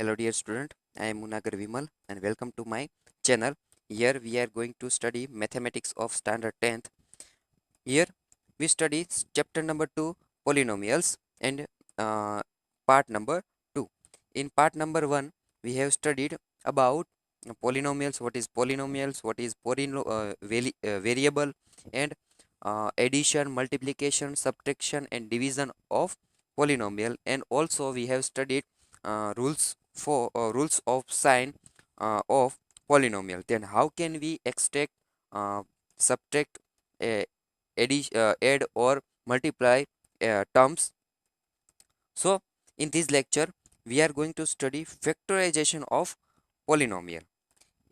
Hello dear student, I am Munagar Vimal and welcome to my channel. Here we are going to study mathematics of standard 10th. Here we study chapter number 2 polynomials and uh, part number 2. In part number 1 we have studied about polynomials, what is variable, and addition, multiplication, subtraction and division of polynomial, and also we have studied rules of sign of polynomial. Then how can we extract, subtract, uh, add or multiply terms. So in this lecture we are going to study factorization of polynomial.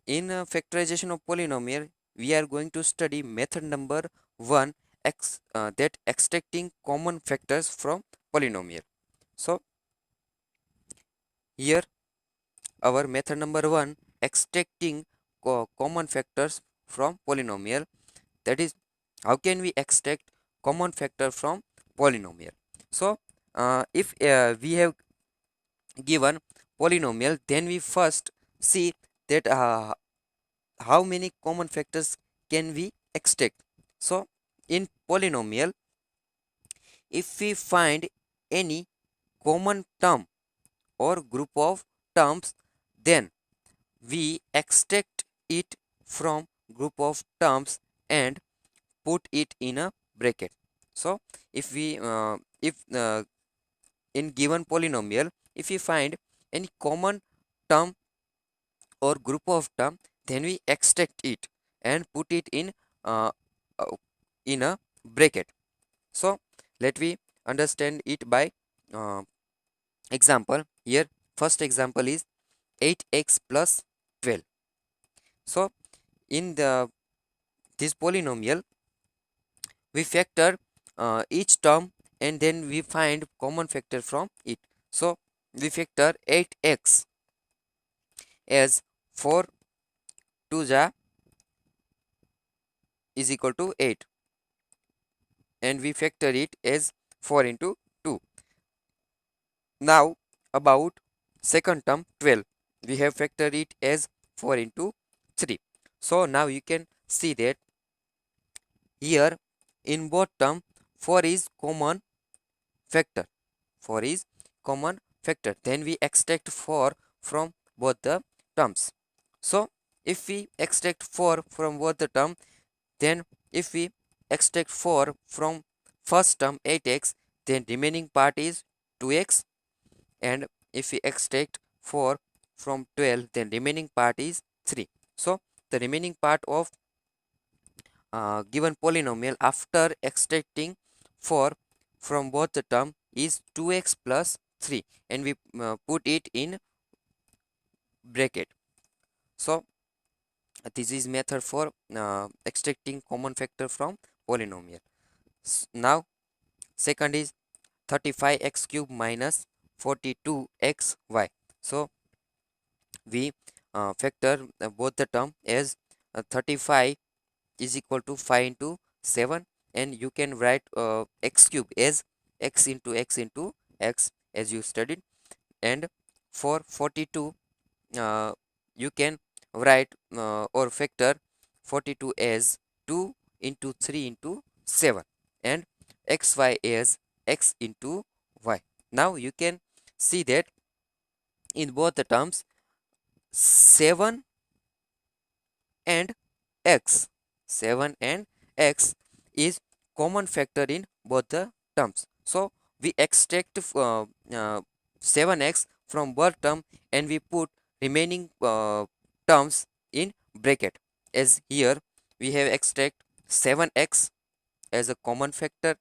In factorization of polynomial we are going to study method number 1, that extracting common factors from polynomial. So here our method number 1, extracting common factors from polynomial, that is how can we extract common factor from polynomial. So if we have given polynomial, then we first see that how many common factors can we extract. So in polynomial, if we find any common term or group of terms, then we extract it from group of terms and put it in a bracket. So if in given polynomial, if we find any common term or group of term, then we extract it and put it uh, uh, in a bracket. So let me understand it by uh, example. Here first example is 8x plus 12. So in this polynomial we factor each term and then we find common factor from it. So we factor 8x as 4 2 ja is equal to 8, and we factor it as 4 into 2. Now about second term 12, we have factored it as 4 into 3. So now you can see that here in both term 4 is common factor. 4 is common factor. Then we extract 4 from both the terms. So if we extract 4 from both the term, then if we extract 4 from first term 8x, then remaining part is 2x, and if we extract 4 from 12, then remaining part is 3. So the remaining part of given polynomial after extracting 4 from both the term is 2x plus 3, and we put it in bracket. So this is method for extracting common factor from polynomial. Now second is 35x cube minus 42xy. So we factor both the term as 35 is equal to 5 into 7, and you can write x cube as x into x as you studied, and for 42 you can write or factor 42 as 2 into 3 into 7, and xy as x into y. Now you can see that in both the terms 7 and x 7 and x is common factor in both the terms. So we extract 7x from both term and we put remaining terms in bracket, as here we have extract 7x as a common factor.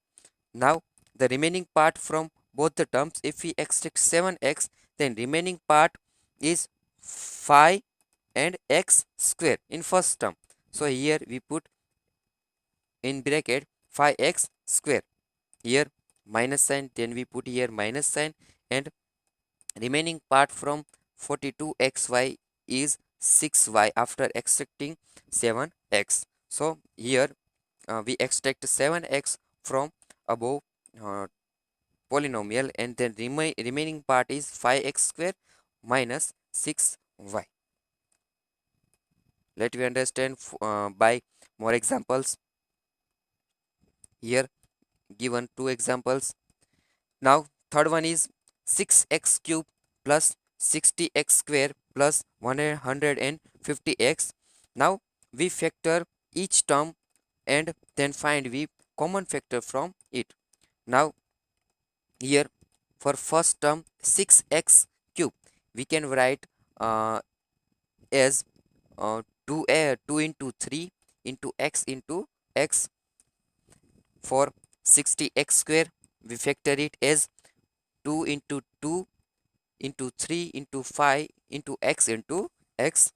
Now the remaining part from both the terms, if we extract 7x, then remaining part is 5 and x square in first term. So here we put in bracket 5x square. Here minus sign, then we put here minus sign, and remaining part from 42xy is 6y after extracting 7x. So here we extract 7x from above uh, polynomial, and then remaining part is 5x square minus 6y. Let me understand by more examples. Here given two examples. Now third one is 6x cube plus 60x square plus 150x. Now we factor each term and then find the common factor from it. Now here for first term 6x cube we can write as 2 into 3 into x into x. For 60x square we factor it as 2 into 2 into 3 into 5 into x into x.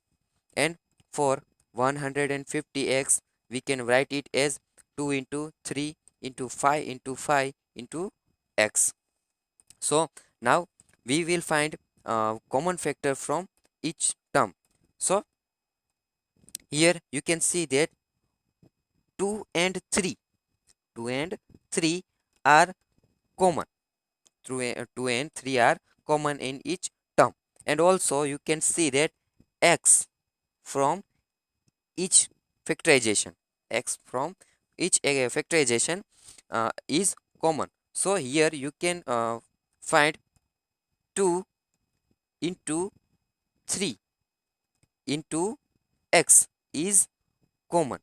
And for 150x we can write it as 2 into 3 into 5 into 5 into x. So now we will find common factor from each term. So here you can see that 2 and 3 are common. 2 and 3 are common in each term. And also you can see that x from each factorization factorization is common. So here you can find 2 into 3 into x is common,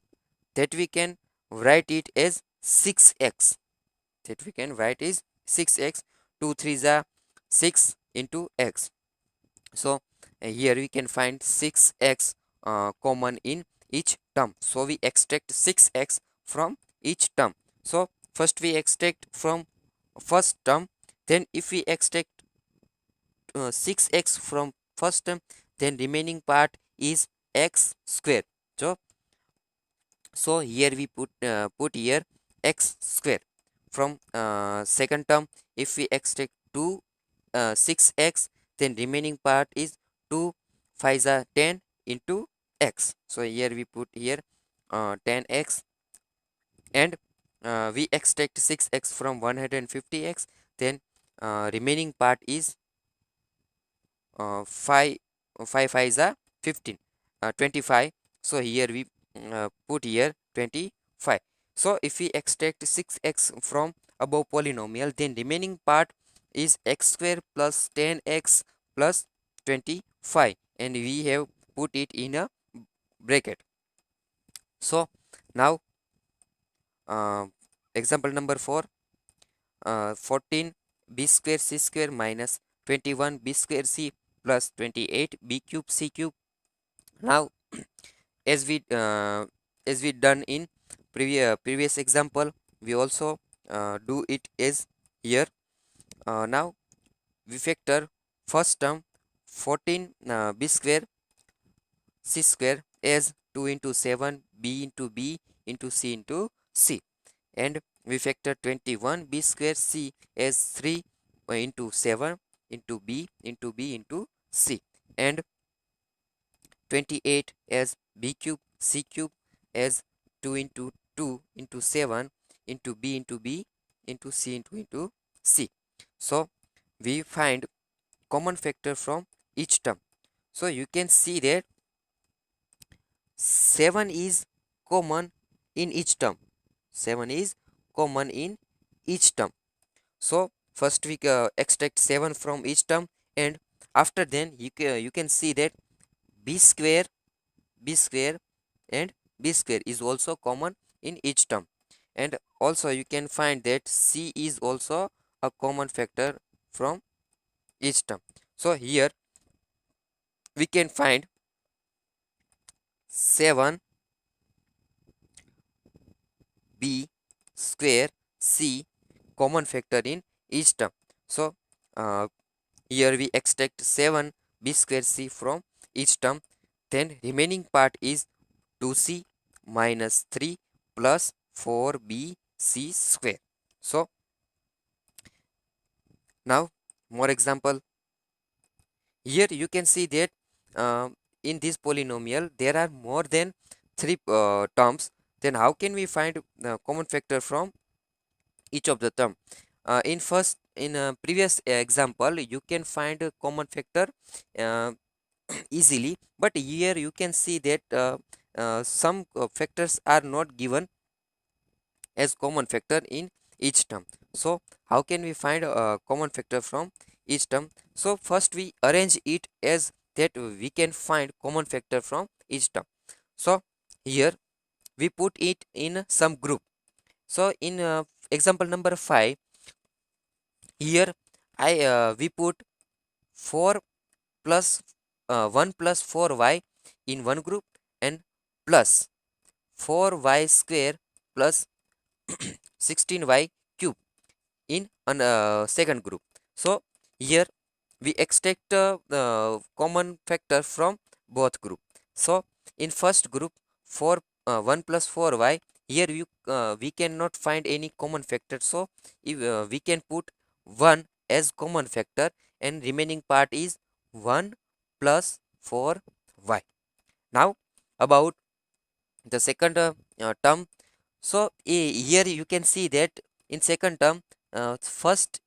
that we can write it as 6x. 2 3s are 6 into x. So here we can find 6x common in each term. So we extract 6x from each term. So first we extract from first term, then if we extract 6x from first term, then remaining part is x square. So here we put here x square. From second term, if we extract 6x, then remaining part is 2 5s are 10 into x. So here we put here 10x. And we extract 6x from 150x, then remaining part is 5 5s are 15 25. So here we put here 25. So if we extract 6x from above polynomial, then remaining part is x square plus 10x plus 25, and we have put it in a bracket. So now example number 4, 14 b square c square minus 21 b square c plus 28 b cube c cube. Now as we done in previous example, we also do it as here. Now we factor first term 14 b square c square as 2 into 7 b into b into c into c, and we factor 21 b square c as 3 into 7 into b into b into c, and 28 as b cube c cube as 2 into 2 into 7 into b into b into c into c. So we find common factor from each term. So you can see that 7 is common in each term. 7 is common in each term. So first we extract 7 from each term, and after then you can see that b square and b square is also common in each term. And also you can find that c is also a common factor from each term. So here we can find 7 b square c common factor in each term. So here we extract 7 b square c from each term, then remaining part is 2c minus 3 plus 4bc square. So now more example. Here you can see that in this polynomial there are more than 3 terms. Then how can we find the common factor from each of the term? in previous example, you can find a common factor uh, easily, but here you can see that some factors are not given as common factor in each term. So how can we find a common factor from each term? So first we arrange it as that we can find common factor from each term. So here we put it in some group. So in example number 5, here I we put 4 plus 1 plus 4y in one group, and plus 4y square plus 16y cube in an second group. So here we extract the common factor from both group. So in first group, 4 1 plus 4y, here we cannot find any common factor, so if we can put 1 as common factor, and remaining part is 1 plus 4y. Now about the second term. So here you can see that in second term, first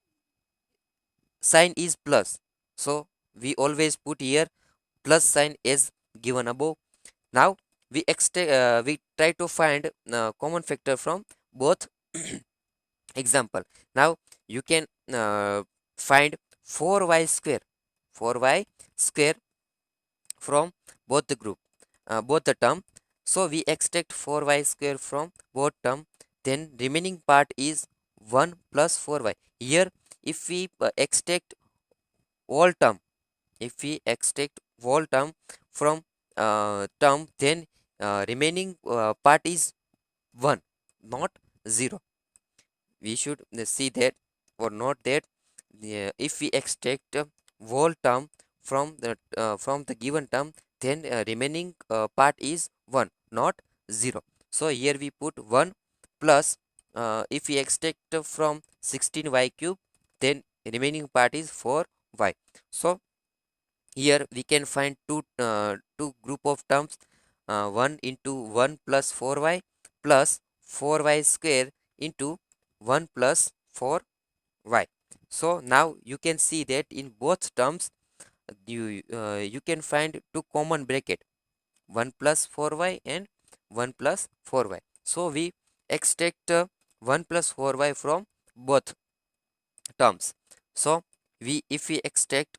sign is plus, so we always put here plus sign as given above. Now we try to find common factor from both example. Now you can find 4y square 4y square from both the group, both the term. So we extract 4y square from both term, then remaining part is 1 plus 4y. Here if we extract all term, if we extract whole term from term, then remaining part is 1, not 0. We should see that or not that if we extract whole term from the given term, then remaining part is 1, not 0. So here we put 1 plus if we extract from 16y cube, then remaining part is 4y. So here we can find two group of terms, 1 into 1 plus 4y plus 4y square into 1 plus 4y. So now you can see that in both terms you can find two common bracket, 1 plus 4y and 1 plus 4y. So we extract 1 plus 4y from both terms. So we if we extract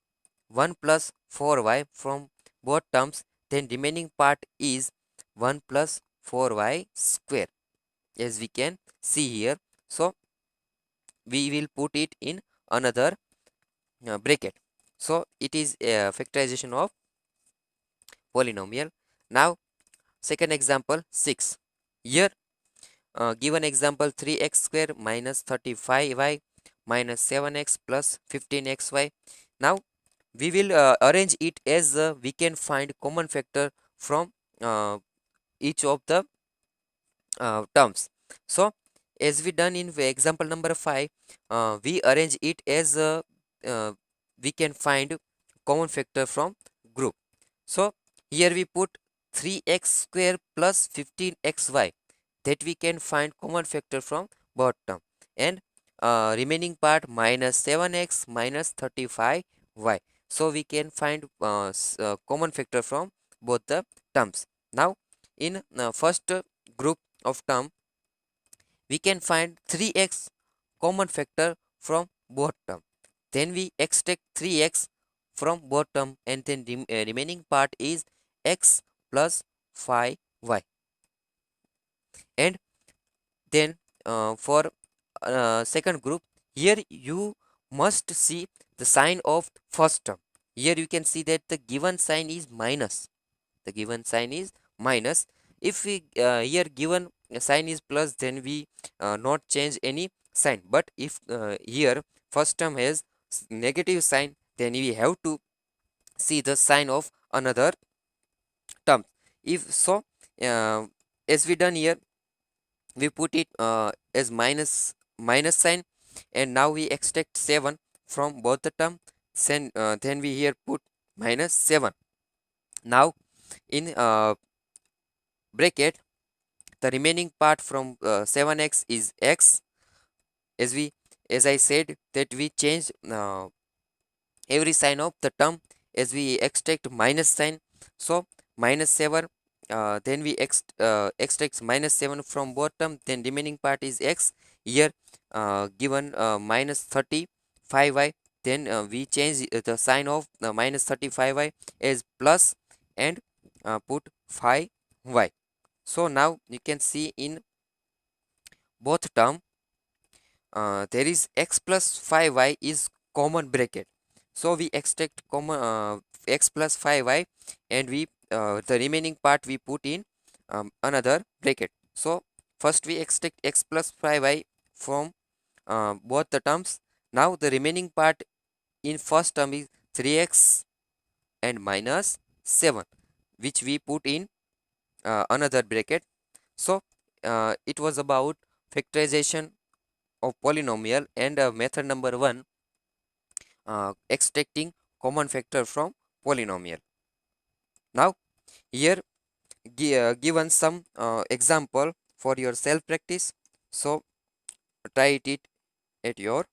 1 plus 4y from both terms, then remaining part is 1 plus 4y square, as we can see here. So we will put it in another bracket. So it is a factorization of polynomial. Now second example 6. Here given example 3x square minus 35y minus 7x plus 15xy. Now we will arrange it as we can find common factor from each of the terms. So as we done in example number 5, we arrange it as uh, we can find common factor from group. So here we put 3x square plus 15xy, that we can find common factor from both term, and remaining part minus 7x minus 35y. So we can find common factor from both the terms. Now in first group of term, we can find 3x common factor from both term, then we extract 3x from both term, and then remaining part is x plus 5y. And then for second group, here you must see the sign of first term. Here you can see that the given sign is minus, the given sign is minus. If we here given sign is plus, then we not change any sign, but if here first term has negative sign, then we have to see the sign of another term. If so, as we done here, we put it as minus sign, and now we extract 7 from both the term, then we here put minus 7. Now in bracket, the remaining part from 7x is x, as we as I said that we change every sign of the term as we extract minus sign. So minus 7, then we extract minus 7 from bottom, then remaining part is x. Here given minus 35y, then we change the sign of minus 35y as plus and put 5y. So now you can see in both term there is x plus 5y is common bracket. So we extract common x plus 5y, and we the remaining part we put in another bracket. So first we extract x plus 5y from both the terms. Now the remaining part in first term is 3x and minus 7, which we put in another bracket. So it was about factorization of polynomial, and method number 1, extracting common factor from polynomial. Now here given some example for your self practice, so try it at your